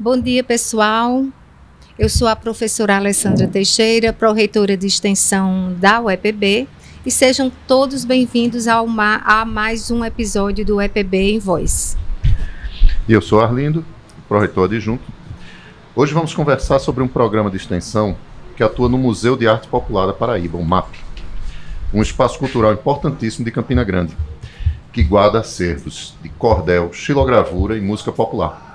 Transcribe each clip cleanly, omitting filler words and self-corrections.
Bom dia, pessoal. Eu sou a professora Alessandra Teixeira, pró-reitora de extensão da UEPB, e sejam todos bem-vindos a mais um episódio do UEPB em Voz. E eu sou Arlindo, pró-reitor adjunto. Hoje vamos conversar sobre um programa de extensão que atua no Museu de Arte Popular da Paraíba, o MAP, um espaço cultural importantíssimo de Campina Grande, que guarda acervos de cordel, xilogravura e música popular.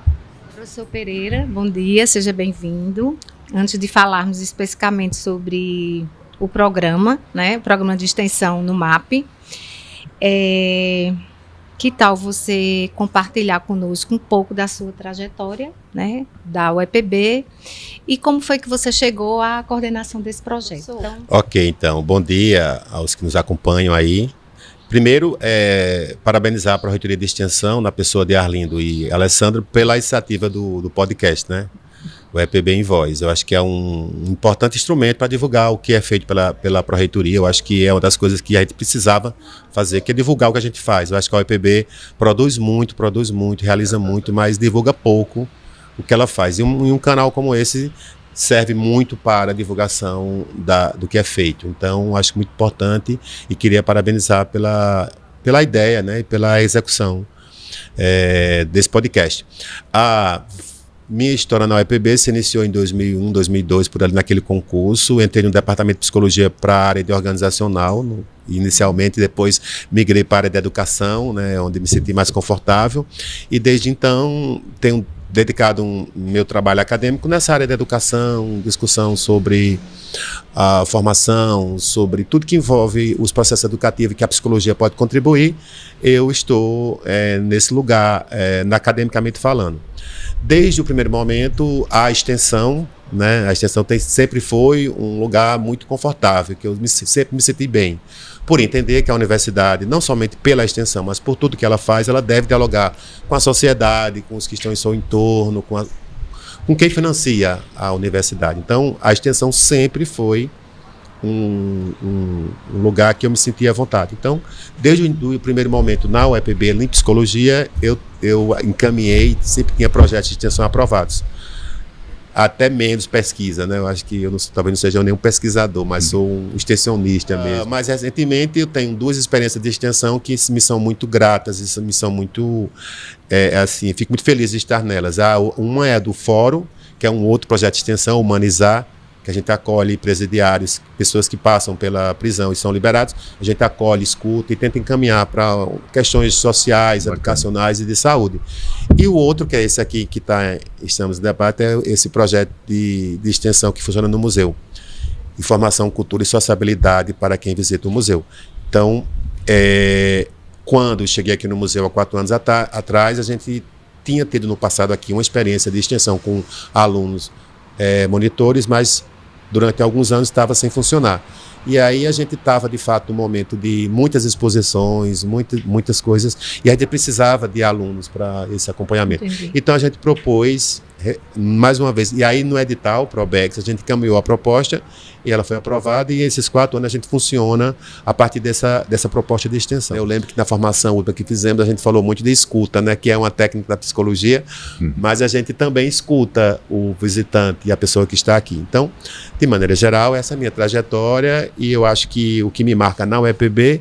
Professor Pereira, bom dia, seja bem-vindo. Antes de falarmos especificamente sobre o programa, né, o programa de extensão no MAP, que tal você compartilhar conosco um pouco da sua trajetória, né, da UEPB, e como foi que você chegou à coordenação desse projeto? Ok, então, bom dia aos que nos acompanham aí. Primeiro, parabenizar a Pró-Reitoria de Extensão, na pessoa de Arlindo e Alessandro, pela iniciativa do podcast, né? O EPB em Voz. Eu acho que é um importante instrumento para divulgar o que é feito pela Pró-Reitoria. Eu acho que é uma das coisas que a gente precisava fazer, que é divulgar o que a gente faz. Eu acho que a UEPB produz muito, realiza muito, mas divulga pouco o que ela faz. E um canal como esse serve muito para a divulgação do que é feito. Então, acho muito importante e queria parabenizar pela ideia, né, e pela execução desse podcast. A minha história na UEPB se iniciou em 2001, 2002, por ali naquele concurso. Entrei no departamento de psicologia para a área de organizacional, inicialmente, depois migrei para a área de educação, né, onde me senti mais confortável. E desde então tenho dedicado meu trabalho acadêmico nessa área da educação, discussão sobre a formação, sobre tudo que envolve os processos educativos que a psicologia pode contribuir. Eu estou nesse lugar, academicamente falando. Desde o primeiro momento, a extensão sempre foi um lugar muito confortável, que eu sempre me senti bem, por entender que a universidade, não somente pela extensão, mas por tudo que ela faz, ela deve dialogar com a sociedade, com os que estão em seu entorno, com quem financia a universidade. Então, a extensão sempre foi um lugar que eu me sentia à vontade. Então, desde o primeiro momento na UEPB, em psicologia, eu encaminhei, sempre tinha projetos de extensão aprovados. Até menos pesquisa, né? Eu acho que talvez não seja nenhum pesquisador, mas sou um extensionista mesmo. Mais recentemente eu tenho 2 experiências de extensão que me são muito gratas, me são muito, fico muito feliz de estar nelas. Uma é a do Fórum, que é um outro projeto de extensão, Humanizar, que a gente acolhe presidiários, pessoas que passam pela prisão e são liberados, a gente acolhe, escuta e tenta encaminhar para questões sociais, educacionais e de saúde. E o outro, que é esse aqui que estamos em debate, é esse projeto de extensão que funciona no museu. Informação, cultura e sociabilidade para quem visita o museu. Então, quando cheguei aqui no museu há 4 anos atrás, a gente tinha tido no passado aqui uma experiência de extensão com alunos monitores, mas durante alguns anos estava sem funcionar. E aí a gente estava, de fato, num momento de muitas exposições, muitas coisas, e a gente precisava de alunos para esse acompanhamento. Entendi. Então a gente propôs, mais uma vez, e aí no edital, Probex, a gente encaminhou a proposta, e ela foi aprovada, e esses 4 anos a gente funciona a partir dessa proposta de extensão. Eu lembro que na formação última que fizemos, a gente falou muito de escuta, né, que é uma técnica da psicologia, mas a gente também escuta o visitante e a pessoa que está aqui. Então, de maneira geral, essa é a minha trajetória, e eu acho que o que me marca na UEPB,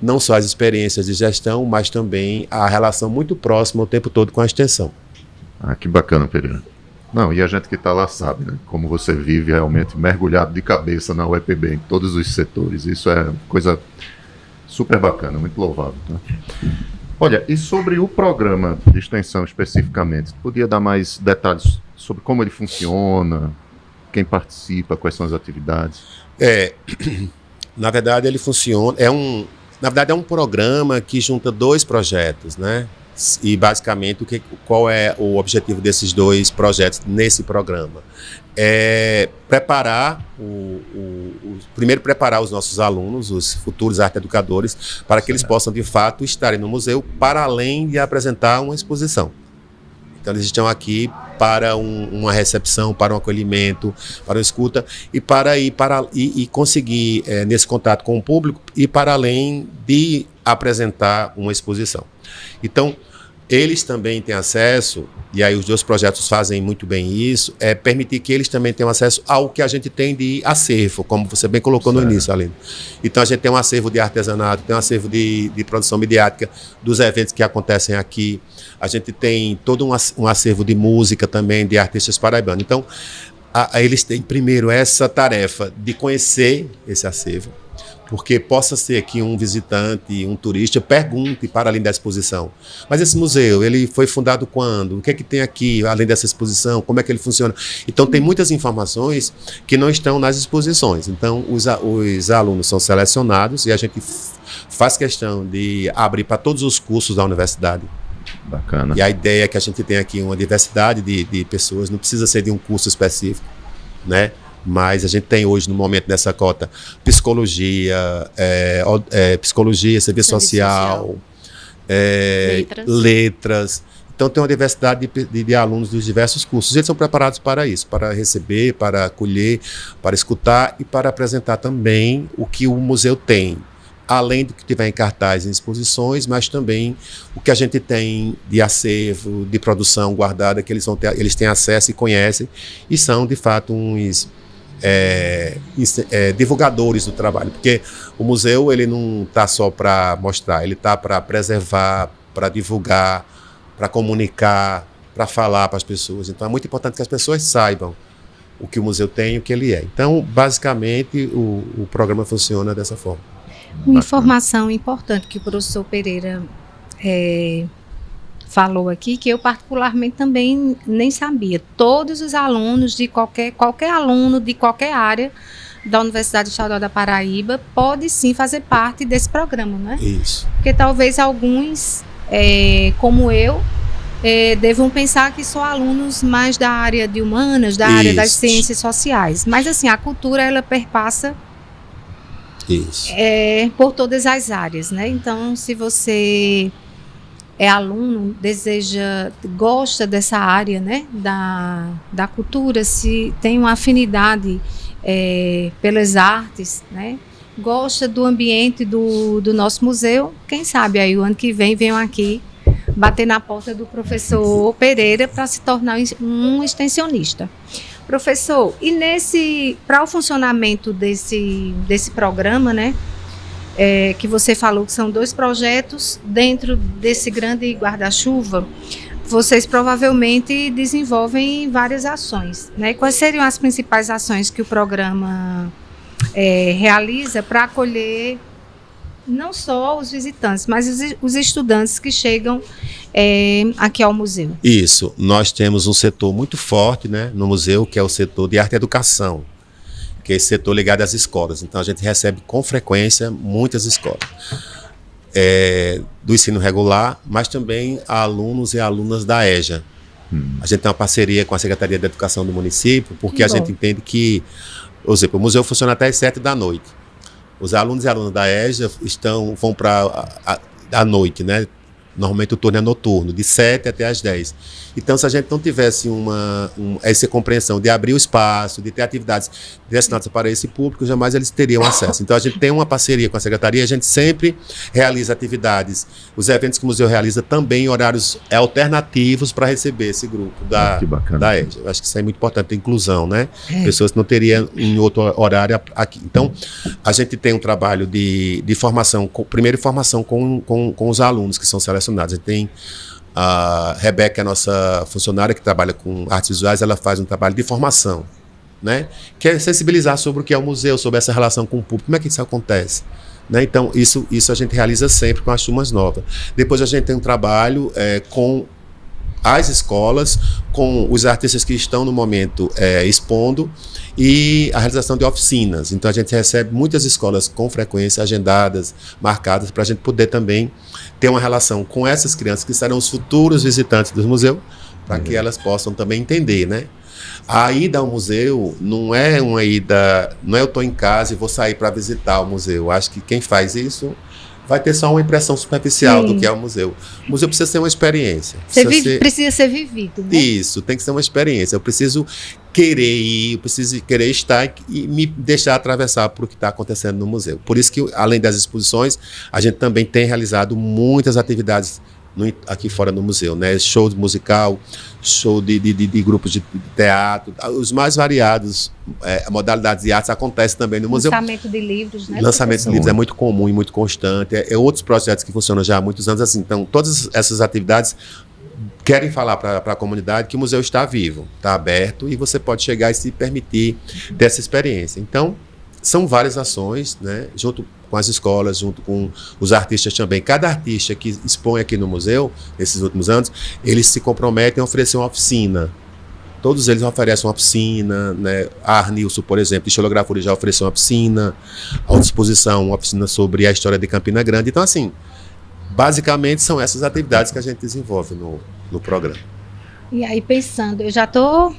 não só as experiências de gestão, mas também a relação muito próxima o tempo todo com a extensão. Ah, que bacana, Pereira. Não, e a gente que está lá sabe, né? Como você vive realmente mergulhado de cabeça na UEPB, em todos os setores. Isso é coisa super bacana, muito louvável, né? Olha, e sobre o programa de extensão especificamente, podia dar mais detalhes sobre como ele funciona, quem participa, quais são as atividades? Na verdade, ele funciona, na verdade é um programa que junta 2 projetos, né? E basicamente qual é o objetivo desses 2 projetos nesse programa? Preparar primeiro preparar os nossos alunos, os futuros arte educadores, para que eles possam de fato estarem no museu para além de apresentar uma exposição. Então eles estão aqui para uma recepção, para um acolhimento, para uma escuta e conseguir nesse contato com o público e para além de apresentar uma exposição. Então eles também têm acesso, e aí os 2 projetos fazem muito bem isso, é permitir que eles também tenham acesso ao que a gente tem de acervo, como você bem colocou no início, Aline. Então a gente tem um acervo de artesanato, tem um acervo de produção midiática dos eventos que acontecem aqui, a gente tem todo um acervo de música também, de artistas paraibanos. Então eles têm primeiro essa tarefa de conhecer esse acervo, porque possa ser aqui um visitante, um turista, pergunte para além da exposição. Mas esse museu, ele foi fundado quando? O que é que tem aqui, além dessa exposição? Como é que ele funciona? Então, tem muitas informações que não estão nas exposições. Então, os alunos são selecionados e a gente faz questão de abrir para todos os cursos da universidade. Bacana. E a ideia é que a gente tenha aqui uma diversidade de pessoas, não precisa ser de um curso específico, né? Mas a gente tem hoje, no momento, nessa cota, psicologia, serviço social, letras. Então, tem uma diversidade de alunos dos diversos cursos. Eles são preparados para isso, para receber, para acolher, para escutar e para apresentar também o que o museu tem. Além do que tiver em cartaz em exposições, mas também o que a gente tem de acervo, de produção guardada, que eles têm acesso e conhecem, e são, de fato, uns divulgadores do trabalho, porque o museu ele não está só para mostrar, ele está para preservar, para divulgar, para comunicar, para falar para as pessoas. Então é muito importante que as pessoas saibam o que o museu tem e o que ele é. Então, basicamente, o programa funciona dessa forma. Uma informação importante que o professor Pereira falou aqui, que eu particularmente também nem sabia. Todos os alunos de qualquer aluno de qualquer área da Universidade Estadual da Paraíba pode sim fazer parte desse programa, né? Isso. Porque talvez alguns, como eu, devam pensar que são alunos mais da área de humanas, da área das ciências sociais. Mas assim, a cultura ela perpassa por todas as áreas, né? Então, se você é aluno, gosta dessa área, né, da cultura, se tem uma afinidade pelas artes, né, gosta do ambiente do nosso museu, quem sabe aí o ano que vem venham aqui bater na porta do professor Pereira para se tornar um extensionista. Professor, e para o funcionamento desse programa, né, que você falou que são 2 projetos dentro desse grande guarda-chuva, vocês provavelmente desenvolvem várias ações, né? Quais seriam as principais ações que o programa realiza para acolher não só os visitantes, mas os estudantes que chegam aqui ao museu? Isso, nós temos um setor muito forte, né, no museu, que é o setor de arte e educação, que é esse setor ligado às escolas. Então a gente recebe com frequência muitas escolas do ensino regular, mas também alunos e alunas da EJA. A gente tem uma parceria com a Secretaria de Educação do município, porque a gente entende que, por exemplo, o museu funciona até as 7 da noite. Os alunos e alunas da EJA vão para à noite, né? Normalmente o turno é noturno, de 7 até as 10. Então, se a gente não tivesse essa compreensão de abrir o espaço, de ter atividades destinadas para esse público, jamais eles teriam acesso. Então, a gente tem uma parceria com a Secretaria, a gente sempre realiza atividades. Os eventos que o museu realiza também em horários alternativos para receber esse grupo da EJA. Eu acho que isso é muito importante, a inclusão, né? Pessoas que não teriam em outro horário aqui. Então, a gente tem um trabalho de formação, primeiro formação com os alunos que são selecionados. A gente tem a Rebeca, a nossa funcionária que trabalha com artes visuais, ela faz um trabalho de formação, né? Que é sensibilizar sobre o que é o museu, sobre essa relação com o público, como é que isso acontece, né? Então, isso a gente realiza sempre com as turmas novas. Depois a gente tem um trabalho com as escolas, com os artistas que estão no momento expondo, e a realização de oficinas. Então a gente recebe muitas escolas com frequência, agendadas, marcadas, para a gente poder também ter uma relação com essas crianças que serão os futuros visitantes do museu, para que elas possam também entender, né? A ida ao museu não é uma ida, não é eu estou em casa e vou sair para visitar o museu. Acho que quem faz isso vai ter só uma impressão superficial do que é o museu. O museu precisa ser uma experiência. Precisa ser vivido, né? Isso, tem que ser uma experiência. Eu preciso querer ir, eu preciso querer estar e me deixar atravessar por o que está acontecendo no museu. Por isso que, além das exposições, a gente também tem realizado muitas atividades aqui fora no museu, né? Show musical, show de grupos de teatro, os mais variados modalidades de artes acontecem também no museu. Lançamento de livros, né? Lançamento de livros é muito comum e muito constante. Outros projetos que funcionam já há muitos anos assim. Então, todas essas atividades querem falar para a comunidade que o museu está vivo, está aberto e você pode chegar e se permitir ter essa experiência. Então, são várias ações, né? Junto com as escolas, junto com os artistas também. Cada artista que expõe aqui no museu, nesses últimos anos, eles se comprometem a oferecer uma oficina. Todos eles oferecem uma oficina, né? A Arnilson, por exemplo, de xilografia já ofereceu uma oficina, à disposição uma oficina sobre a história de Campina Grande. Então, assim, basicamente são essas atividades que a gente desenvolve no programa. E aí, pensando, eu já estou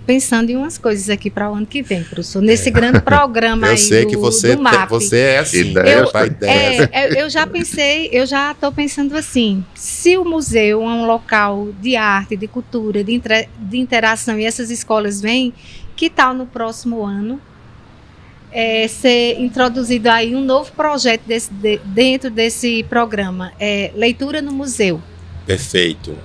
pensando em umas coisas aqui para o ano que vem, professor, nesse grande programa aí sei que você do MAP. Você é assim, eu já estou pensando assim, se o museu é um local de arte, de cultura, de interação e essas escolas vêm, que tal no próximo ano ser introduzido aí um novo projeto dentro desse programa, leitura no museu? Perfeito.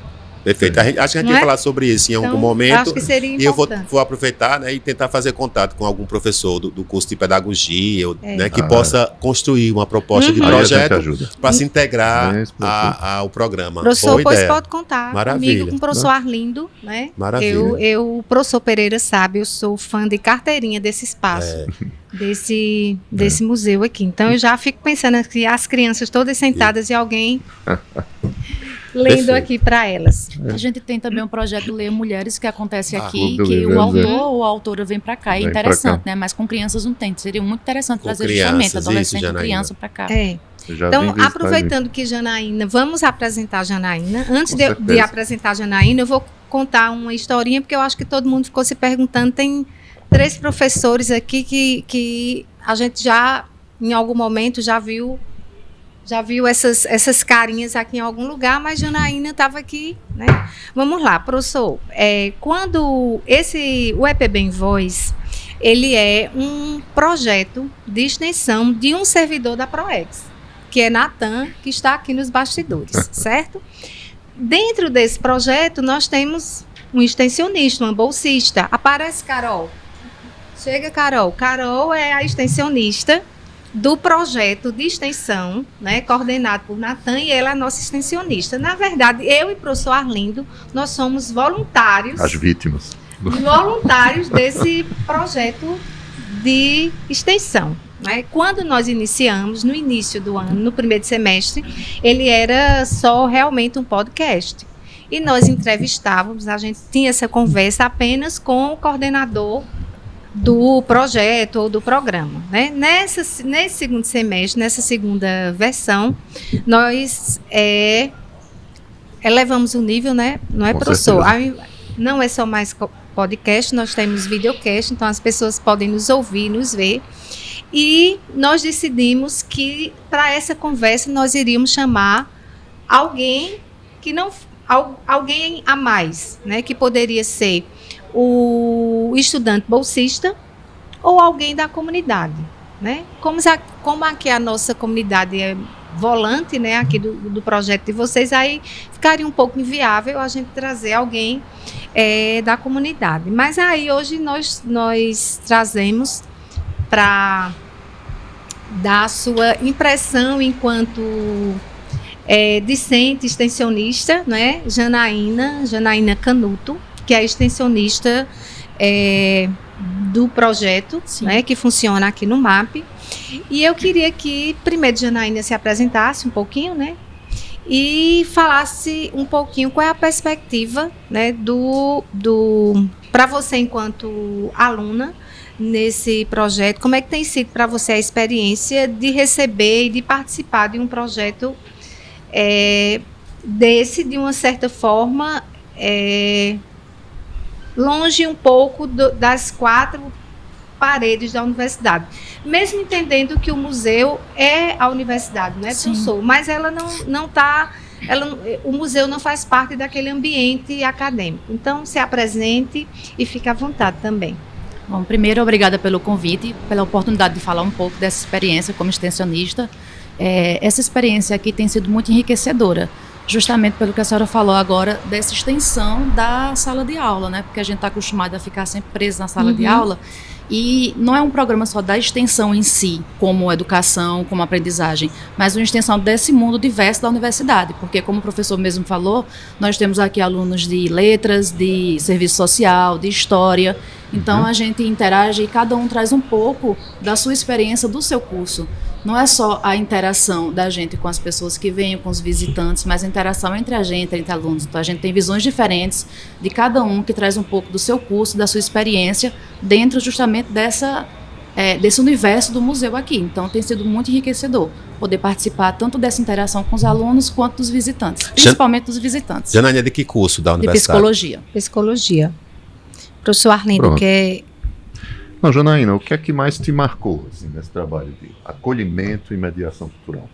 Perfeito. Acho que a gente vai falar sobre isso em algum momento. Acho que seria importante. E eu vou aproveitar, né, e tentar fazer contato com algum professor do curso de pedagogia, né, que possa construir uma proposta de projeto para se integrar ao programa. Professor, pois pode contar comigo, com o professor Arlindo. Né? Maravilha. O professor Pereira sabe, eu sou fã de carteirinha desse espaço. Desse museu aqui. Então eu já fico pensando que as crianças todas sentadas e alguém lendo aqui para elas. A gente tem também um projeto Leia Mulheres que acontece aqui, que o autor ou a autora vem para cá. É interessante, né? Mas com crianças não tem. Seria muito interessante trazer justamente adolescente e criança para cá. Então, aproveitando que Janaína, vamos apresentar a Janaína. Antes de apresentar a Janaína, eu vou contar uma historinha, porque eu acho que todo mundo ficou se perguntando. Tem 3 professores aqui que a gente já, em algum momento, já viu essas carinhas aqui em algum lugar, mas Janaína estava aqui, né? Vamos lá, professor. Quando o EPB em Voz, ele é um projeto de extensão de um servidor da PROEX, que é Natan, que está aqui nos bastidores, certo? Dentro desse projeto, nós temos um extensionista, uma bolsista. Aparece Carol. Chega, Carol. Carol é a extensionista do projeto de extensão, né, coordenado por Natan, e ela é a nossa extensionista. Na verdade, eu e o professor Arlindo, nós somos voluntários. As vítimas. Voluntários desse projeto de extensão. Né? Quando nós iniciamos, no início do ano, no primeiro semestre, ele era só realmente um podcast. E nós entrevistávamos, a gente tinha essa conversa apenas com o coordenador do projeto ou do programa. Né? Nesse segundo semestre, nessa segunda versão, nós elevamos o nível, né? Não é, professor? Não é só mais podcast, nós temos videocast, então as pessoas podem nos ouvir, nos ver. E nós decidimos que, para essa conversa, nós iríamos chamar alguém alguém a mais, né? Que poderia ser o estudante bolsista ou alguém da comunidade, né? Como aqui a nossa comunidade é volante, né, aqui do projeto de vocês, aí ficaria um pouco inviável a gente trazer alguém da comunidade. Mas aí hoje nós trazemos para dar a sua impressão enquanto discente, extensionista, né, Janaína Canuto, que é a extensionista do projeto, né, que funciona aqui no MAP. E eu queria que primeiro Janaína se apresentasse um pouquinho, né, e falasse um pouquinho qual é a perspectiva, né, para você enquanto aluna nesse projeto, como é que tem sido para você a experiência de receber e de participar de um projeto desse, de uma certa forma, longe um pouco das 4 paredes da universidade, mesmo entendendo que o museu é a universidade, né, professor? Mas ela não está, o museu não faz parte daquele ambiente acadêmico. Então, se apresente e fique à vontade também. Bom, primeiro, obrigada pelo convite, pela oportunidade de falar um pouco dessa experiência como extensionista. Essa experiência aqui tem sido muito enriquecedora, justamente pelo que a senhora falou agora, dessa extensão da sala de aula, né? Porque a gente está acostumado a ficar sempre preso na sala de aula, e não é um programa só da extensão em si, como educação, como aprendizagem, mas uma extensão desse mundo diverso da universidade, porque como o professor mesmo falou, nós temos aqui alunos de letras, de serviço social, de história, então a gente interage e cada um traz um pouco da sua experiência do seu curso. Não é só a interação da gente com as pessoas que vêm, com os visitantes, mas a interação entre a gente, entre alunos. Então, a gente tem visões diferentes de cada um que traz um pouco do seu curso, da sua experiência, dentro justamente desse universo do museu aqui. Então, tem sido muito enriquecedor poder participar tanto dessa interação com os alunos quanto dos visitantes, principalmente dos visitantes. Janaína, de que curso da universidade? De psicologia. Psicologia. Professor Arlindo, quer... Não, Janaína, o que é que mais te marcou assim, nesse trabalho de acolhimento e mediação cultural?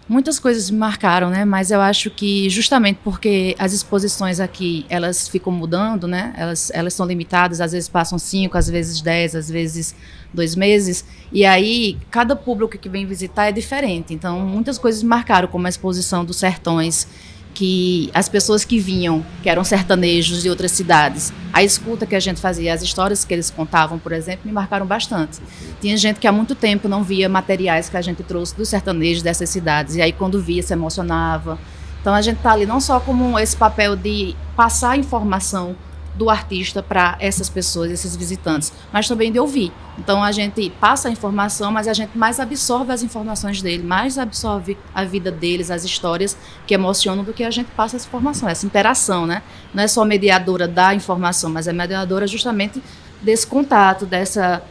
Muitas coisas me marcaram, né? Mas eu acho que justamente porque as exposições aqui, elas ficam mudando, né? Elas são limitadas, às vezes passam 5, às vezes 10, às vezes 2 meses. E aí, cada público que vem visitar é diferente. Então, muitas coisas me marcaram, como a exposição dos Sertões, que as pessoas que vinham, que eram sertanejos de outras cidades, a escuta que a gente fazia, as histórias que eles contavam, por exemplo, me marcaram bastante. Tinha gente que há muito tempo não via materiais que a gente trouxe dos sertanejos dessas cidades, e aí quando via se emocionava. Então a gente está ali não só como esse papel de passar informação do artista para essas pessoas, esses visitantes, mas também de ouvir. Então a gente passa a informação, mas a gente mais absorve as informações dele, mais absorve a vida deles, as histórias que emocionam do que a gente passa essa informação, essa interação, né? Não é só mediadora da informação, mas é mediadora justamente desse contato, dessa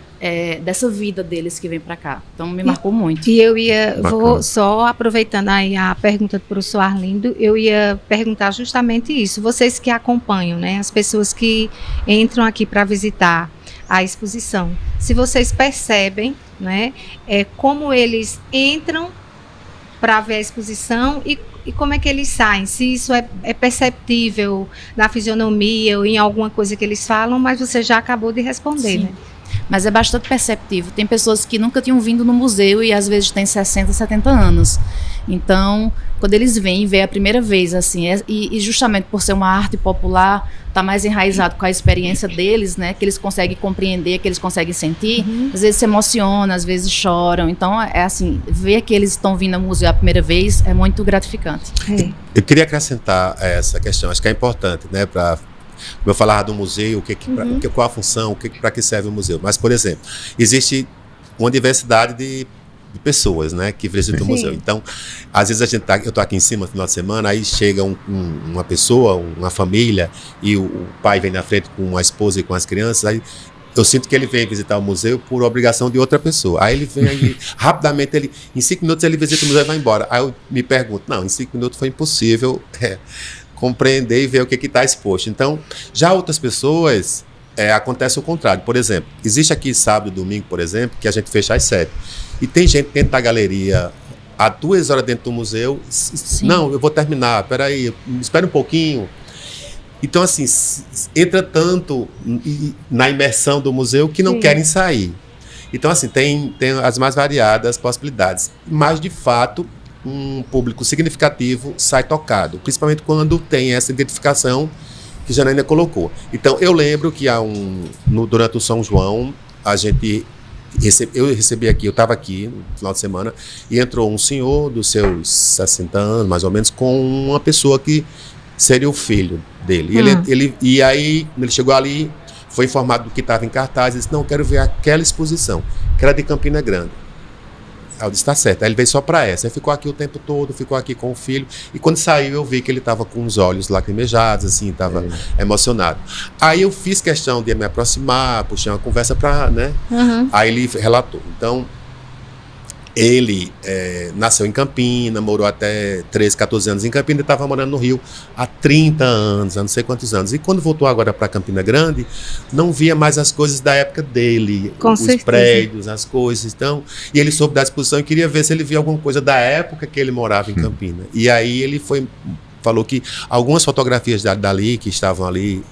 vida deles que vem para cá. Então, me marcou muito. E eu vou só aproveitando aí a pergunta do professor Arlindo, eu ia perguntar justamente isso. Vocês que acompanham, né, as pessoas que entram aqui para visitar a exposição, se vocês percebem, né, como eles entram para ver a exposição e como é que eles saem, se isso é perceptível na fisionomia ou em alguma coisa que eles falam, mas você já acabou de responder, Sim. né? Mas é bastante perceptível. Tem pessoas que nunca tinham vindo no museu e às vezes têm 60, 70 anos. Então, quando eles vêm a primeira vez, assim, e justamente por ser uma arte popular, está mais enraizado com a experiência deles, né, que eles conseguem compreender, que eles conseguem sentir, às vezes se emocionam, às vezes choram. Então, é assim, ver que eles estão vindo ao museu a primeira vez é muito gratificante. Eu queria acrescentar essa questão, acho que é importante, né, para... Eu falava do museu, qual a função, para que serve o museu. Mas, por exemplo, existe uma diversidade de pessoas, né, que visitam o museu. Então, às vezes eu estou aqui em cima no final de semana, aí chega uma pessoa, uma família, e o pai vem na frente com a esposa e com as crianças, aí eu sinto que ele vem visitar o museu por obrigação de outra pessoa. Aí ele vem aí, rapidamente, em 5 minutos ele visita o museu e vai embora. Aí eu me pergunto, não, em 5 minutos foi impossível compreender e ver o que está exposto. Então, já outras pessoas, acontece o contrário. Por exemplo, existe aqui sábado e domingo, por exemplo, que a gente fecha às 7. E tem gente dentro da galeria há 2 horas dentro do museu. Sim. Não, eu vou terminar, peraí, espera um pouquinho. Então, assim, entra tanto na imersão do museu que não querem sair. Então, assim, tem as mais variadas possibilidades. Mas, de fato, um público significativo sai tocado, principalmente quando tem essa identificação que Janaína colocou. Então, eu lembro que durante o São João, eu recebi aqui, eu estava aqui no final de semana, e entrou um senhor dos seus 60 anos, mais ou menos, com uma pessoa que seria o filho dele. E aí, ele chegou ali, foi informado do que estava em cartaz, e disse, não, eu quero ver aquela exposição, que era de Campina Grande. Aí eu disse, tá certo. Aí ele veio só para essa. Aí ficou aqui o tempo todo, ficou aqui com o filho. E quando saiu, eu vi que ele estava com os olhos lacrimejados, assim, estava emocionado. Aí eu fiz questão de me aproximar, puxei uma conversa para, né? Aí ele relatou. Então, ele nasceu em Campina, morou até 13, 14 anos em Campina e estava morando no Rio há 30 anos, há não sei quantos anos. E quando voltou agora para Campina Grande, não via mais as coisas da época dele, os prédios, as coisas. Então, e ele soube da exposição e queria ver se ele via alguma coisa da época que ele morava em Campina. E aí ele falou que algumas fotografias dali, que estavam ali,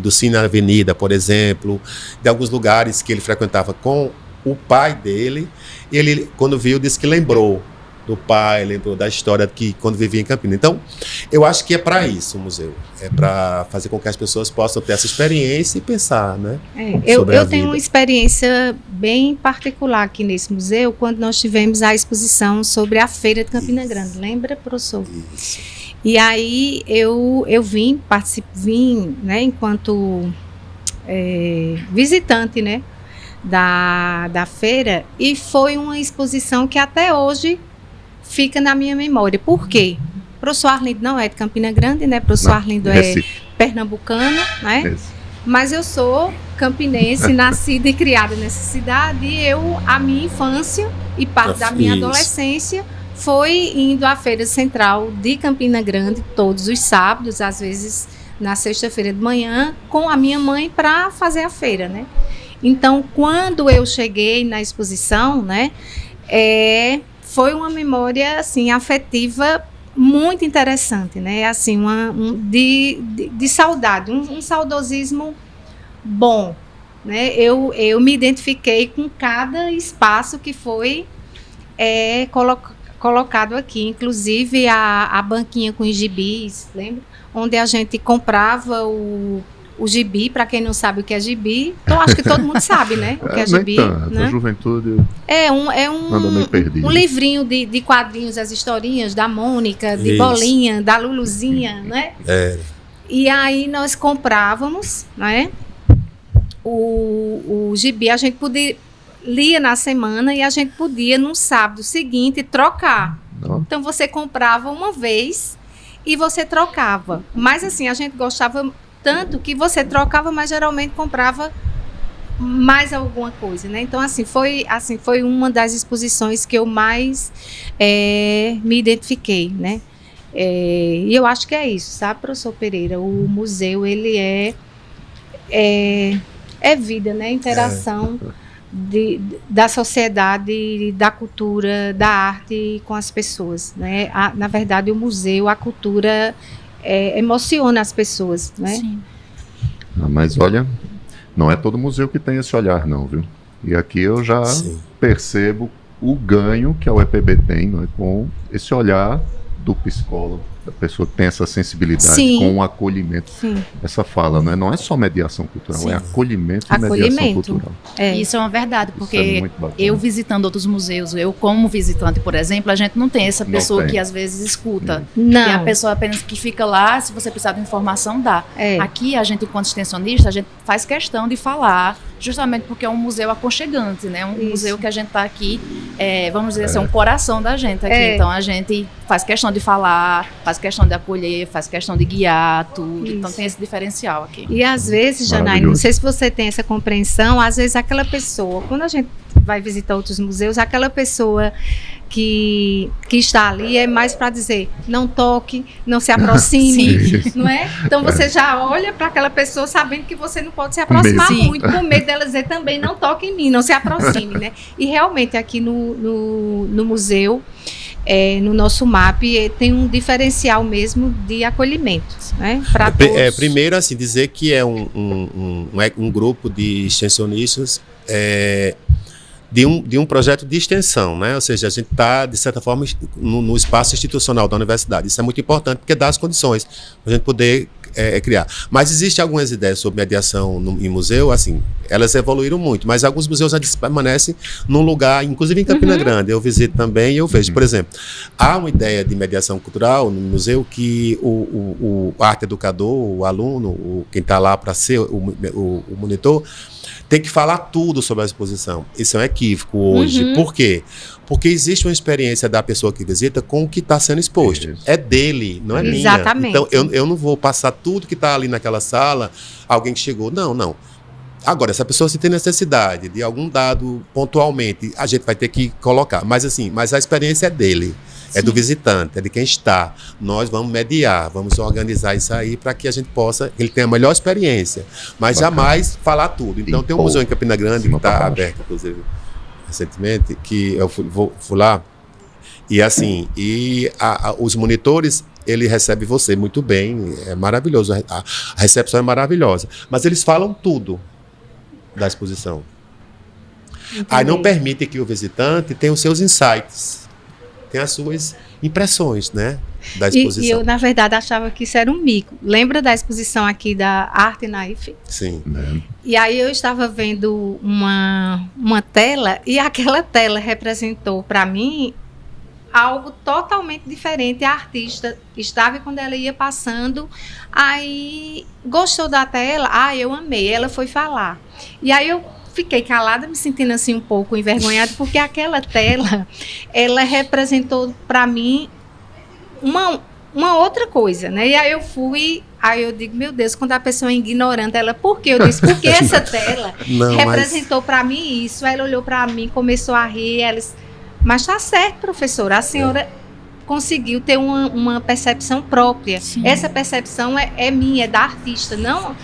do Cine Avenida, por exemplo, de alguns lugares que ele frequentava com o pai dele, ele, quando viu, disse que lembrou do pai, lembrou da história que quando vivia em Campinas. Então, eu acho que é para isso o museu. É para fazer com que as pessoas possam ter essa experiência e pensar, né? Eu tenho uma experiência bem particular aqui nesse museu, quando nós tivemos a exposição sobre a Feira de Campina Grande. Lembra, professor? Isso. E aí eu vim, né, enquanto visitante, né, da feira, e foi uma exposição que até hoje fica na minha memória. Por quê? O professor Arlindo não é de Campina Grande, né? O professor Arlindo é pernambucano, né? Recife. Mas eu sou campinense, nascida e criada nessa cidade, e a minha infância e parte da minha adolescência foi indo à Feira Central de Campina Grande todos os sábados, às vezes na sexta-feira de manhã, com a minha mãe para fazer a feira, né? Então, quando eu cheguei na exposição, né, foi uma memória assim afetiva muito interessante, né? Assim, de saudade, um saudosismo bom, né? Eu me identifiquei com cada espaço que foi colocado aqui, inclusive a banquinha com os gibis, lembra? Onde a gente comprava o gibi, para quem não sabe o que é gibi, então acho que todo mundo sabe, né? O que é gibi. Né? A juventude anda meio perdido. Um livrinho de quadrinhos, as historinhas da Mônica, de Bolinha, da Luluzinha, né? E aí nós comprávamos, né? O gibi, a gente lia na semana e a gente podia, no sábado seguinte, trocar. Então você comprava uma vez e você trocava. Mas assim, a gente gostava tanto que você trocava, mas geralmente comprava mais alguma coisa, né? Então, foi uma das exposições que eu mais me identifiquei, né? E eu acho que é isso, sabe, professor Pereira? O museu, ele é vida, né? Interação da sociedade, da cultura, da arte com as pessoas, né? Na verdade, o museu, a cultura emociona as pessoas, né? Sim. Mas olha, não é todo museu que tem esse olhar, não, viu? E aqui eu já percebo o ganho que a UEPB tem, não é, com esse olhar do psicólogo, da pessoa que tem essa sensibilidade com o acolhimento. Essa fala, não é só mediação cultural, é acolhimento e mediação cultural. Isso é uma verdade, porque eu visitando outros museus, eu como visitante, por exemplo, a gente não tem essa pessoa que às vezes escuta. Não. Tem a pessoa apenas que fica lá, se você precisar de informação, dá. Aqui, a gente, enquanto extensionista, a gente faz questão de falar, justamente porque é um museu aconchegante, né? Um museu que a gente está aqui, vamos dizer assim, um coração da gente aqui. Então, a gente faz questão de falar, faz questão de acolher, faz questão de guiar tudo. Então tem esse diferencial aqui. E às vezes, Janaína, não sei se você tem essa compreensão, às vezes aquela pessoa, quando a gente vai visitar outros museus, aquela pessoa que está ali é mais para dizer, não toque, não se aproxime, não é? Então você já olha para aquela pessoa sabendo que você não pode se aproximar muito, com medo dela dizer também, não toque em mim, não se aproxime, né? E realmente aqui no museu, no nosso MAP, tem um diferencial mesmo de acolhimento, né? Para todos. Primeiro, assim, dizer que é um grupo de extensionistas de um projeto de extensão, né? Ou seja, a gente está, de certa forma, no espaço institucional da universidade. Isso é muito importante porque dá as condições para a gente poder criar. Mas existem algumas ideias sobre mediação em museu, assim, elas evoluíram muito, mas alguns museus ainda permanecem num lugar, inclusive em Campina Grande, eu visito também e eu vejo. Por exemplo, há uma ideia de mediação cultural no museu que o arte educador, o aluno, quem está lá para ser o monitor, tem que falar tudo sobre a exposição. Isso é um equívoco hoje. Por quê? Porque existe uma experiência da pessoa que visita com o que está sendo exposto. Isso. É dele, não é minha. Exatamente. Então, eu não vou passar tudo que está ali naquela sala, alguém que chegou. Não. Agora, se a pessoa se tem necessidade de algum dado pontualmente, a gente vai ter que colocar. Mas a experiência é dele. É do visitante, é de quem está. Nós vamos mediar, vamos organizar isso aí para que a gente possa, ele tenha a melhor experiência, mas jamais falar tudo. Então tem um museu em Campina Grande que está aberto, inclusive, recentemente, que eu fui lá, e assim, os monitores, ele recebe você muito bem, é maravilhoso, a recepção é maravilhosa, mas eles falam tudo da exposição. Entendi. Aí não permite que o visitante tenha os seus insights. tem as suas impressões, né, da E exposição. eu, na verdade, achava que isso era um mico. Lembra da exposição aqui da Arte Naif? Sim. Né? E aí eu estava vendo uma tela e aquela tela representou para mim algo totalmente diferente. A artista estava, e quando ela ia passando, aí gostou da tela, eu amei, ela foi falar. E aí eu fiquei calada, me sentindo assim um pouco envergonhada, porque aquela tela, ela representou para mim uma outra coisa, né? E aí eu digo, meu Deus, quando a pessoa é ignorante, ela, por quê? Eu disse, porque essa tela representou para mim isso. Ela olhou para mim, começou a rir, ela disse, mas tá certo, professora, a senhora conseguiu ter uma percepção própria. Sim. Essa percepção é minha, é da artista, não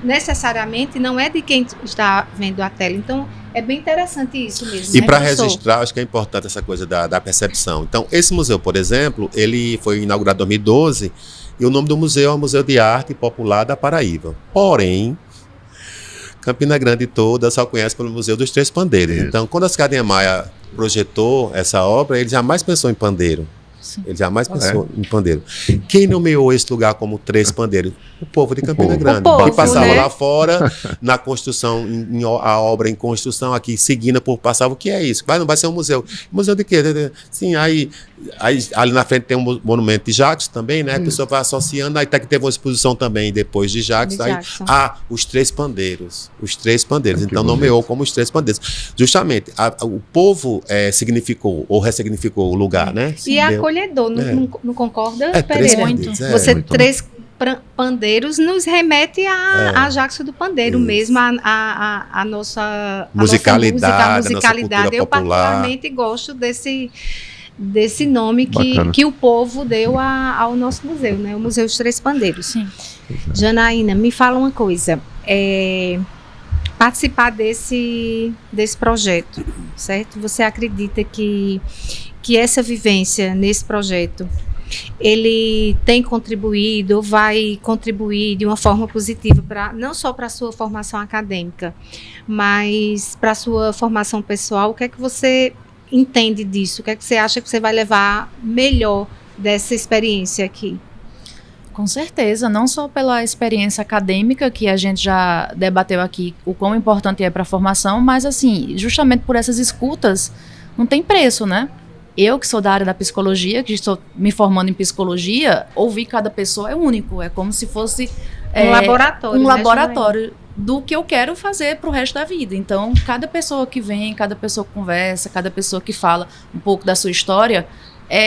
necessariamente não é de quem está vendo a tela. Então, é bem interessante isso mesmo. E né, para professor? registrar, acho que é importante essa coisa da percepção. Então, esse museu, por exemplo, ele foi inaugurado em 2012 e o nome do museu é o Museu de Arte Popular da Paraíba. Porém, Campina Grande toda só conhece pelo Museu dos Três Pandeiros. Isso. Então, quando a Oscar Niemeyer projetou essa obra, ele jamais pensou em pandeiro. Sim. Ele jamais pensou em pandeiro. Quem nomeou esse lugar como Três Pandeiros? O povo de Campina povo. Grande. O povo, Que passava né? lá fora, na construção, a obra em construção, aqui seguindo por passava. O que é isso? Não vai ser um museu. Museu de quê? Sim, aí ali na frente tem um monumento de Jackson também, né? A pessoa vai associando, aí até que teve uma exposição também depois de Jackson. De Aí, Jackson. os Três Pandeiros. Os Três Pandeiros. Que Então bonito. nomeou como os Três Pandeiros. Justamente, o povo significou ou ressignificou o lugar, né? E é Deu- acolhedor, não concorda, Três Pereira? Pandeiros. Você muito. três pandeiros nos remete a Jackson do Pandeiro Isso. mesmo, a nossa Musicalidade, a musicalidade. a nossa cultura Eu popular. particularmente gosto desse nome Bacana. que o povo deu ao nosso museu, né? O Museu dos Três Pandeiros. Sim. Janaína, me fala uma coisa. Participar desse projeto, certo? Você acredita que essa vivência nesse projeto, ele tem contribuído ou vai contribuir de uma forma positiva não só para a sua formação acadêmica, mas para a sua formação pessoal? O que é que você entende disso? O que é que você acha que você vai levar melhor dessa experiência aqui? Com certeza, não só pela experiência acadêmica que a gente já debateu aqui, o quão importante é para a formação, mas assim, justamente por essas escutas, não tem preço, né? Eu, que sou da área da psicologia, que estou me formando em psicologia, ouvir cada pessoa é único, é como se fosse Um laboratório. um né, laboratório do que eu quero fazer para o resto da vida. Então, cada pessoa que vem, cada pessoa que conversa, cada pessoa que fala um pouco da sua história,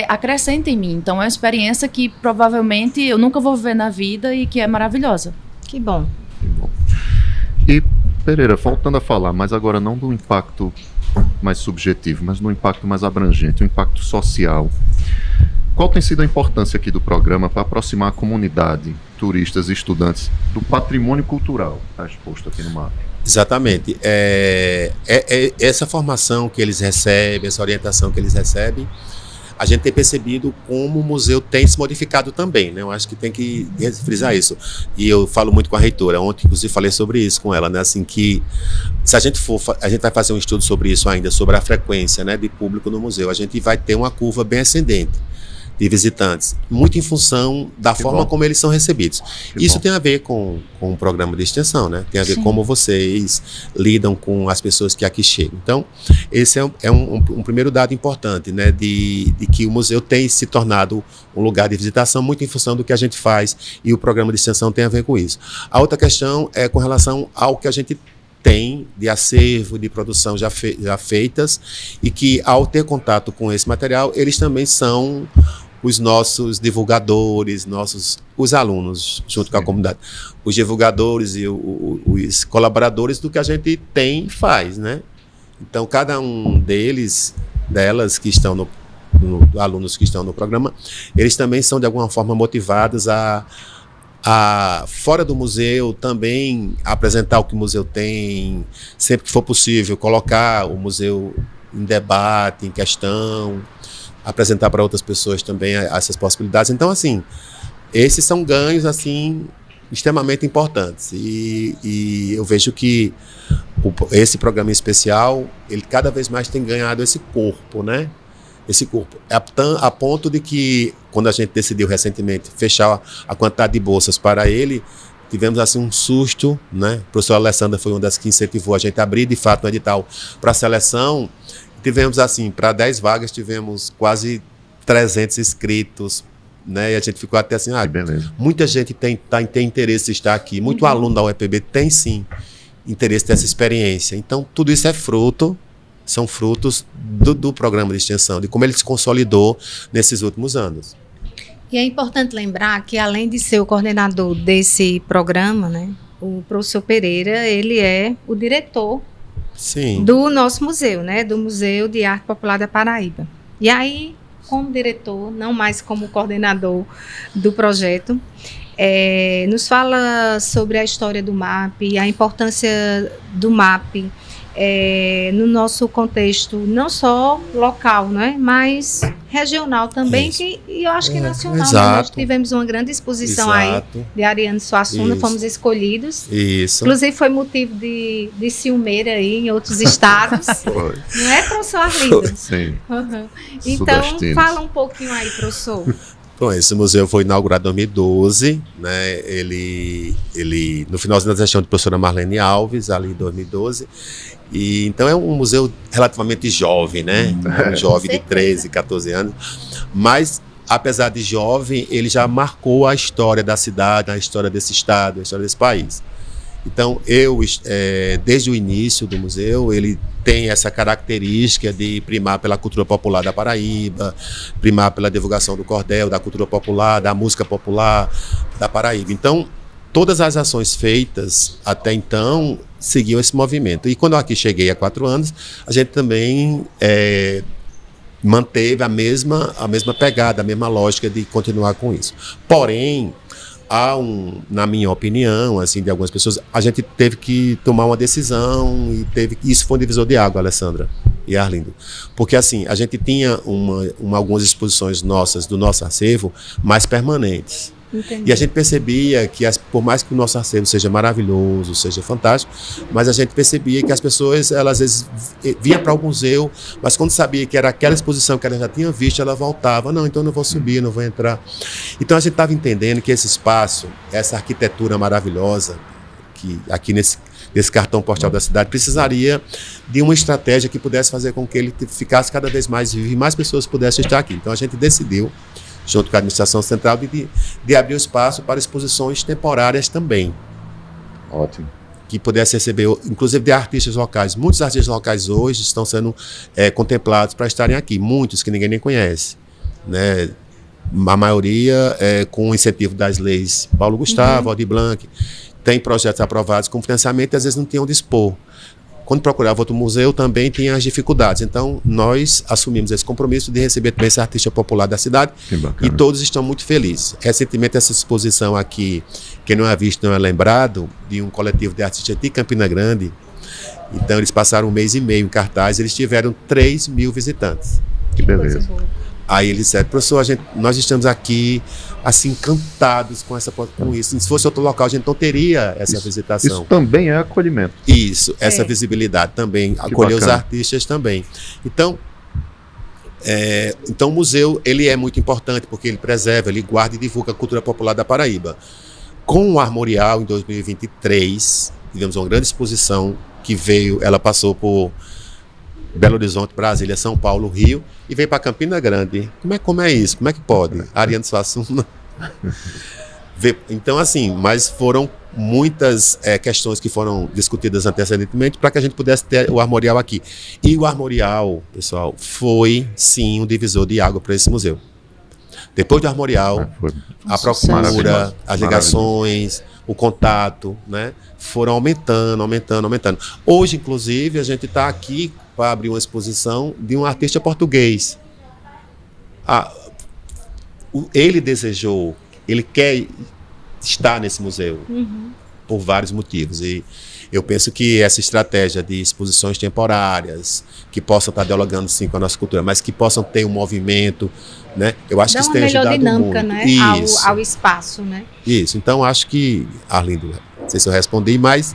acrescenta em mim. Então, é uma experiência que provavelmente eu nunca vou viver na vida e que é maravilhosa. Que bom. E, Pereira, voltando a falar, mas agora não do impacto mais subjetivo, mas no impacto mais abrangente, o impacto social. Qual tem sido a importância aqui do programa para aproximar a comunidade, turistas e estudantes do patrimônio cultural que está exposto aqui no mapa? Exatamente. Essa formação que eles recebem, essa orientação que eles recebem, a gente tem percebido como o museu tem se modificado também, né? Eu acho que tem que frisar isso. E eu falo muito com a reitora, ontem inclusive falei sobre isso com ela, né? Assim, que se a gente vai fazer um estudo sobre isso ainda, sobre a frequência, né, de público no museu, a gente vai ter uma curva bem ascendente de visitantes, muito em função da forma bom. como eles são recebidos. Que Isso bom. tem a ver com o programa de extensão, né? Tem a ver Sim. como vocês lidam com as pessoas que aqui chegam. Então, esse é um primeiro dado importante, né? De que o museu tem se tornado um lugar de visitação muito em função do que a gente faz, e o programa de extensão tem a ver com isso. A outra questão é com relação ao que a gente tem de acervo, de produção já feitas, e que, ao ter contato com esse material, eles também são os nossos divulgadores, os alunos, junto com a comunidade, os divulgadores e os colaboradores do que a gente tem e faz, né? Então, cada um delas que estão alunos que estão no programa, eles também são, de alguma forma, motivados a fora do museu, também apresentar o que o museu tem, sempre que for possível, colocar o museu em debate, em questão, apresentar para outras pessoas também essas possibilidades. Então, assim, esses são ganhos, assim, extremamente importantes. E eu vejo que esse programa especial, ele cada vez mais tem ganhado esse corpo, né? esse corpo. A ponto de que, quando a gente decidiu recentemente fechar a quantidade de bolsas para ele, tivemos assim um susto, né? A professora Alessandra foi uma das que incentivou a gente a abrir, de fato, um edital para a seleção. Tivemos assim, para 10 vagas, tivemos quase 300 inscritos, né? E a gente ficou até assim, muita gente tem interesse de estar aqui, muito aluno da UEPB tem sim interesse dessa experiência. Então, tudo isso são frutos do programa de extensão, de como ele se consolidou nesses últimos anos. E é importante lembrar que, além de ser o coordenador desse programa, né, o professor Pereira, ele é o diretor do nosso museu, né, do Museu de Arte Popular da Paraíba. E aí, como diretor, não mais como coordenador do projeto, nos fala sobre a história do MAP, a importância do MAP no nosso contexto, não só local, né, mas regional também, e eu acho que nacional. Né? Nós tivemos uma grande exposição aí de Ariano Suassuna, fomos escolhidos. Isso. Inclusive foi motivo de ciumeira aí em outros estados. Não é, professor Arlindo? Sim. Então, fala um pouquinho aí, professor. Bom, esse museu foi inaugurado em 2012, né? Ele no finalzinho da gestão da professora Marlene Alves, ali em 2012. E, então é um museu relativamente jovem, né? Um jovem de 13, 14 anos. Mas, apesar de jovem, ele já marcou a história da cidade, a história desse estado, a história desse país. Então, desde o início do museu, ele tem essa característica de primar pela cultura popular da Paraíba, primar pela divulgação do cordel, da cultura popular, da música popular da Paraíba. Então, todas as ações feitas até então seguiam esse movimento. E quando eu aqui cheguei há 4 anos, a gente também manteve a mesma pegada, a mesma lógica de continuar com isso. Porém, na minha opinião, assim, de algumas pessoas, a gente teve que tomar uma decisão isso foi um divisor de água, Alessandra e Arlindo. Porque assim, a gente tinha algumas exposições nossas, do nosso acervo, mais permanentes. Entendi. E a gente percebia que, por mais que o nosso acervo seja maravilhoso, seja fantástico, mas a gente percebia que as pessoas, elas às vezes vinham para o museu, mas quando sabia que era aquela exposição que ela já tinha visto, ela voltava, não, então eu não vou subir, não vou entrar. Então a gente estava entendendo que esse espaço, essa arquitetura maravilhosa, que aqui nesse cartão postal da cidade, precisaria de uma estratégia que pudesse fazer com que ele ficasse cada vez mais vivo e mais pessoas pudessem estar aqui. Então a gente decidiu, junto com a administração central, de abrir o espaço para exposições temporárias também. Ótimo. Que pudesse receber, inclusive, de artistas locais. Muitos artistas locais hoje estão sendo contemplados para estarem aqui, muitos que ninguém nem conhece, né? A maioria com o incentivo das leis Paulo Gustavo, Aldir Blanc, tem projetos aprovados com financiamento e às vezes não tinham de expor. Quando procurava outro museu, também tinha as dificuldades. Então, nós assumimos esse compromisso de receber também esse artista popular da cidade e todos estão muito felizes. Recentemente, essa exposição aqui, quem não é visto não é lembrado, de um coletivo de artistas de Campina Grande. Então, eles passaram 1 mês e meio em cartaz, eles tiveram 3 mil visitantes. Que beleza. Aí eles disseram, professor, nós estamos aqui assim encantados com isso. Se fosse outro local, a gente não teria essa visitação. Isso também é acolhimento. Isso, essa visibilidade também, acolher os artistas também. Então, o museu ele é muito importante porque ele preserva, ele guarda e divulga a cultura popular da Paraíba. Com o Armorial, em 2023, tivemos uma grande exposição que ela passou por Belo Horizonte, Brasília, São Paulo, Rio, e veio para Campina Grande. Como é isso? Como é que pode? Ariano Suassuna. Então, assim, mas foram muitas questões que foram discutidas antecedentemente para que a gente pudesse ter o Armorial aqui. E o Armorial, pessoal, foi, sim, um divisor de água para esse museu. Depois do Armorial, a procura, as ligações, o contato, né, foram aumentando. Hoje, inclusive, a gente está aqui para abrir uma exposição de um artista português. Ele desejou, ele quer estar nesse museu por vários motivos. E eu penso que essa estratégia de exposições temporárias, que possam estar dialogando sim com a nossa cultura, mas que possam ter um movimento, né? Eu acho que isso tem ajudado muito. Dá uma melhor dinâmica, né? Ao espaço, né? Isso. Então, acho que, Arlindo, não sei se eu respondi, mas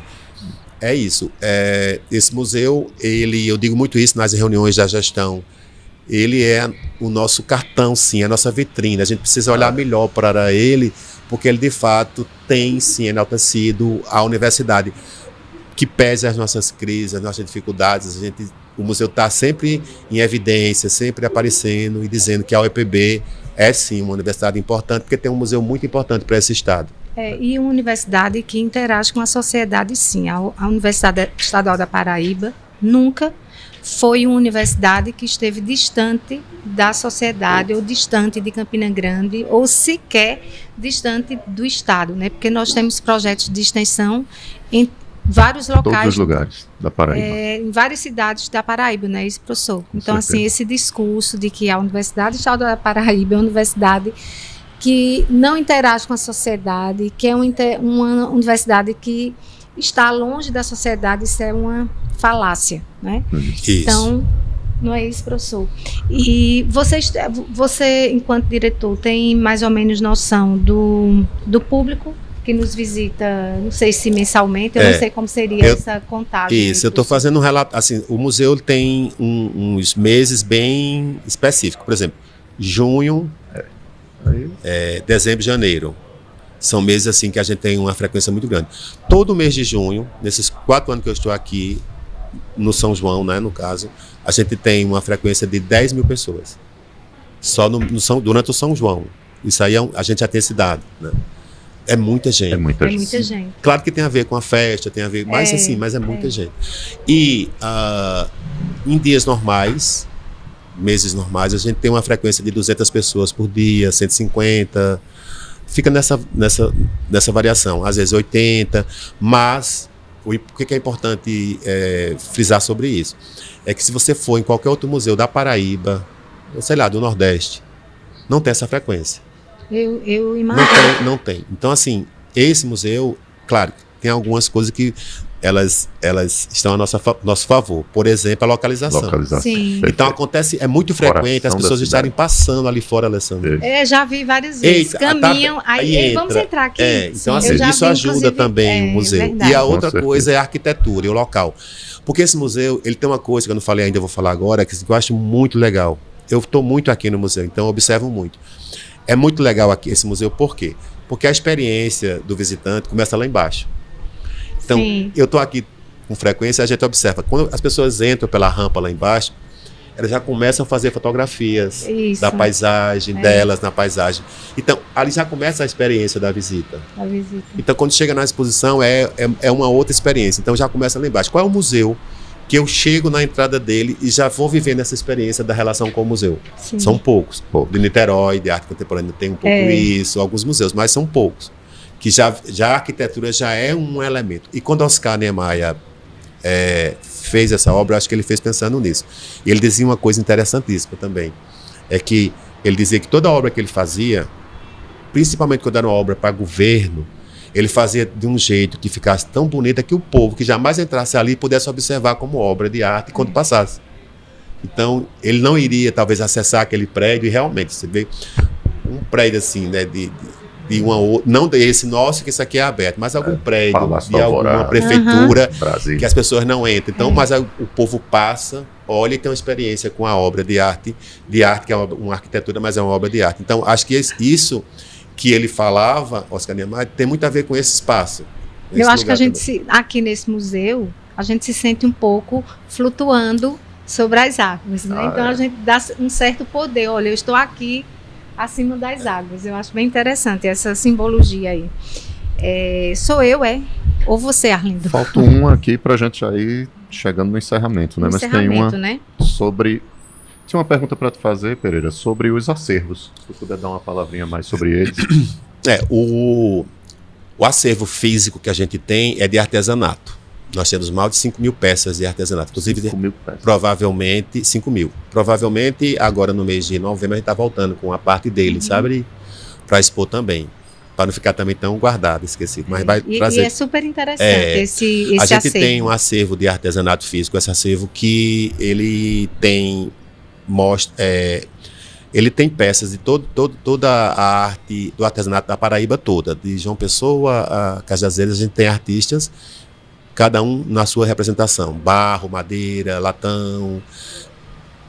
é isso. Esse museu, eu digo muito isso nas reuniões da gestão, ele é o nosso cartão, sim, a nossa vitrine. A gente precisa olhar melhor para ele, porque ele de fato tem sim enaltecido a universidade, que pese as nossas crises, as nossas dificuldades. O museu está sempre em evidência, sempre aparecendo e dizendo que a UEPB é sim uma universidade importante, porque tem um museu muito importante para esse estado. E uma universidade que interage com a sociedade, sim. A Universidade Estadual da Paraíba nunca foi uma universidade que esteve distante da sociedade ou distante de Campina Grande ou sequer distante do estado, né? Porque nós temos projetos de extensão em vários locais. Todos os lugares da Paraíba. Em várias cidades da Paraíba, né? Isso, professor. Então, assim, esse discurso de que a Universidade Estadual da Paraíba é uma universidade que não interage com a sociedade, que é uma universidade que está longe da sociedade, isso é uma falácia, né? Isso. Então, não é isso, professor. E você, enquanto diretor, tem mais ou menos noção do público que nos visita, não sei se mensalmente, eu não sei como seria essa contagem. Isso, eu estou fazendo um relato, assim, o museu tem uns meses bem específicos, por exemplo, junho, dezembro e janeiro. São meses assim que a gente tem uma frequência muito grande. Todo mês de junho, nesses 4 anos que eu estou aqui, no São João, né, no caso, a gente tem uma frequência de 10 mil pessoas. Só durante o São João. Isso aí a gente já tem esse dado, né? É muita gente. É muita gente. Claro que tem a ver com a festa, tem a ver, mas assim, mas é muita gente. E em dias normais, meses normais, a gente tem uma frequência de 200 pessoas por dia, 150, fica nessa variação, às vezes 80, mas o que é importante frisar sobre isso? É que se você for em qualquer outro museu da Paraíba, sei lá, do Nordeste, não tem essa frequência. Eu imagino. Não tem. Então, assim, esse museu, claro, tem algumas coisas que elas estão a nosso favor. Por exemplo, a localização. Sim. Então, é muito frequente as pessoas estarem passando ali fora, Alessandro. Já vi várias vezes. Caminham, aí vamos entrar aqui. Então, assim, isso ajuda também o museu. Verdade. E a outra coisa é a arquitetura e o local. Porque esse museu, ele tem uma coisa que eu não falei ainda, eu vou falar agora, que eu acho muito legal. Eu estou muito aqui no museu, então eu observo muito. É muito legal aqui esse museu, por quê? Porque a experiência do visitante começa lá embaixo. Então, eu estou aqui com frequência, a gente observa, quando as pessoas entram pela rampa lá embaixo, elas já começam a fazer fotografias da paisagem, delas na paisagem. Então, ali já começa a experiência da visita. Então, quando chega na exposição, é uma outra experiência. Então, já começa lá embaixo. Qual é o museu que eu chego na entrada dele e já vou vivendo essa experiência da relação com o museu? Sim. São poucos. De Niterói, de arte contemporânea, tem um pouco isso, alguns museus, mas são poucos. Que já a arquitetura já é um elemento. E quando Oscar Niemeyer fez essa obra, eu acho que ele fez pensando nisso. E ele dizia uma coisa interessantíssima também, é que ele dizia que toda obra que ele fazia, principalmente quando era uma obra para governo, ele fazia de um jeito que ficasse tão bonita que o povo que jamais entrasse ali pudesse observar como obra de arte quando passasse. Então, ele não iria talvez acessar aquele prédio e realmente, você vê um prédio assim, né, de uma outra, não desse nosso, que isso aqui é aberto, mas algum prédio de alguma prefeitura que as pessoas não entram. Então, mas o povo passa, olha e tem uma experiência com a obra de arte que é uma arquitetura, mas é uma obra de arte. Então, acho que isso que ele falava, Oscar Niemeyer, tem muito a ver com esse espaço. Eu acho que a gente, aqui nesse museu, a gente se sente um pouco flutuando sobre as águas, né? Então a gente dá um certo poder. Olha, eu estou aqui acima das águas. Eu acho bem interessante essa simbologia aí. Sou eu, ou você, Arlindo? Falta um aqui para a gente já ir chegando no encerramento, né? Mas tem uma sobre... Tinha uma pergunta para te fazer, Pereira, sobre os acervos. Se tu puder dar uma palavrinha mais sobre eles. O acervo físico que a gente tem é de artesanato. Nós temos mais de 5 mil peças de artesanato. Inclusive, 5 mil peças. Provavelmente, 5 mil. Provavelmente, agora no mês de novembro, a gente está voltando com a parte dele, sabe? Para expor também. Para não ficar também tão guardado, esquecido. Mas vai trazer... E é super interessante esse a gente acervo. Tem um acervo de artesanato físico, esse acervo que ele tem... ele tem peças de toda a arte do artesanato da Paraíba toda, de João Pessoa a Cajazeiras. A gente tem artistas, cada um na sua representação, barro, madeira, latão,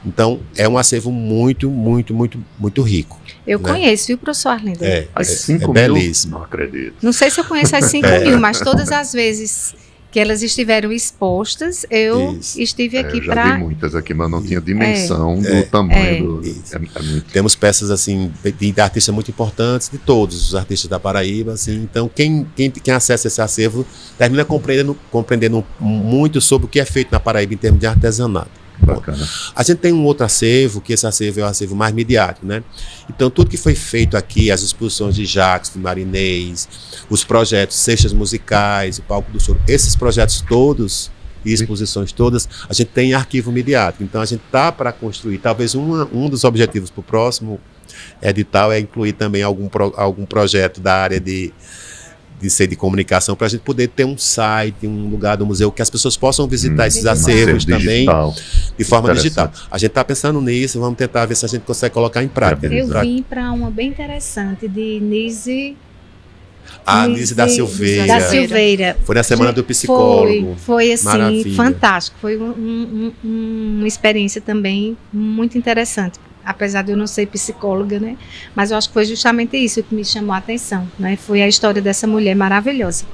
Então, é um acervo muito, muito, muito, muito rico. Eu né? Conheço, viu, professor Arlindo? As 5 mil? belíssimo. Não acredito. Não sei se eu conheço as 5 mil, mas todas as vezes que elas estiveram expostas, eu estive aqui já para... vi muitas aqui, mas não tinha dimensão do tamanho do... muito. Temos peças assim de artistas muito importantes, de todos os artistas da Paraíba, assim. Então quem acessa esse acervo termina compreendendo muito sobre o que é feito na Paraíba em termos de artesanato. Bacana. A gente tem um outro acervo, que esse acervo é o acervo mais midiático, né? Então, tudo que foi feito aqui, as exposições de Jacques, de Marinês, os projetos, cestas musicais, o Palco do Choro, esses projetos todos e exposições todas, a gente tem arquivo midiático. Então, a gente está para construir, talvez um dos objetivos para o próximo edital é incluir também algum projeto da área de comunicação, para a gente poder ter um site, um lugar do museu que as pessoas possam visitar esses acervos também de forma digital. A gente está pensando nisso, vamos tentar ver se a gente consegue colocar em prática. Eu vim para uma bem interessante de Nise da Silveira. Foi na Semana do Psicólogo. Foi assim, Maravilha. fantástico. Foi uma experiência também muito interessante. Apesar de eu não ser psicóloga, né? Mas eu acho que foi justamente isso que me chamou a atenção, né? Foi a história dessa mulher maravilhosa.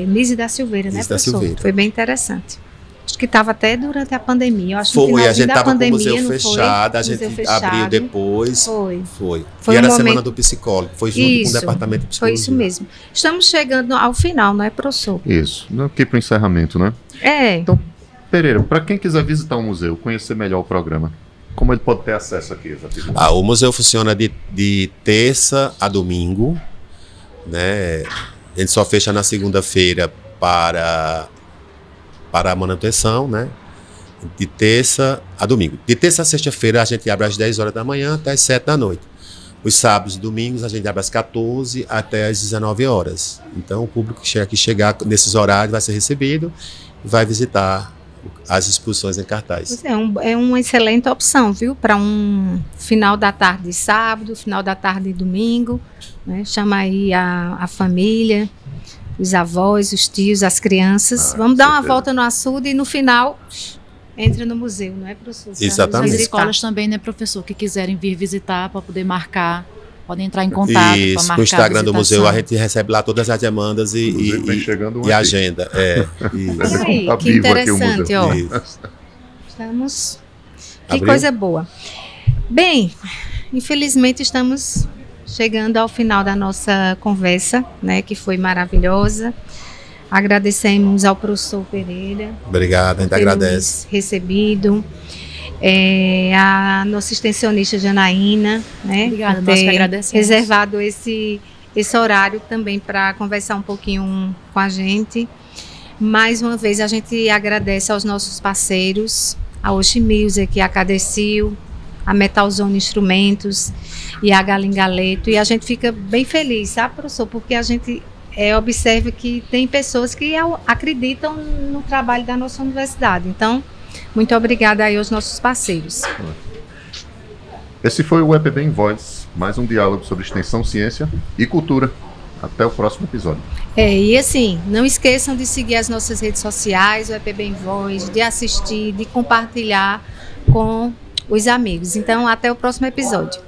Nise da Silveira, né, professor? Foi bem interessante. Acho que estava até durante a pandemia. Eu acho foi, a gente estava com o museu fechado, a gente abriu depois. Foi. E era a Semana do Psicólogo. Foi junto com o Departamento de Psicologia. Foi isso mesmo. Estamos chegando ao final, não é, professor? Isso. Aqui para o encerramento, né? Então, Pereira, para quem quiser visitar o museu, conhecer melhor o programa, como ele pode ter acesso aqui? O museu funciona de terça a domingo, né? Ele só fecha na segunda-feira para a manutenção, né? De terça a domingo. De terça a sexta-feira a gente abre às 10 horas da manhã até às 7 da noite. Os sábados e domingos a gente abre às 14 até às 19 horas. Então o público que chegar nesses horários vai ser recebido e vai visitar as exposições em cartaz. É uma excelente opção, viu? Para um final da tarde de sábado, final da tarde de domingo, né? Chama aí a família, os avós, os tios, as crianças. Vamos dar uma volta no açude e no final entra no museu, não é, professor? Exatamente. As escolas também, né, professor, que quiserem vir visitar para poder marcar, podem entrar em contato. Isso, no Instagram do museu a gente recebe lá todas as demandas e agenda. Que interessante, ó. Estamos... Que coisa boa. Bem, infelizmente estamos chegando ao final da nossa conversa, né, que foi maravilhosa. Agradecemos ao professor Pereira. Obrigado, a gente agradece. Recebido. A nossa extensionista Janaína, né? Obrigada, nós que agradecemos. Reservado esse horário também para conversar um pouquinho com a gente. Mais uma vez a gente agradece aos nossos parceiros, a Oshi Music, a Cadecil, a Metalzone Instrumentos e a Galingaleto. E a gente fica bem feliz, sabe, professor? Porque a gente observa que tem pessoas que acreditam no trabalho da nossa universidade. Então, muito obrigada aí aos nossos parceiros. Esse foi o EPB em Voz, mais um diálogo sobre extensão, ciência e cultura. Até o próximo episódio. E assim, não esqueçam de seguir as nossas redes sociais, o EPB em Voz, de assistir, de compartilhar com os amigos. Então, até o próximo episódio.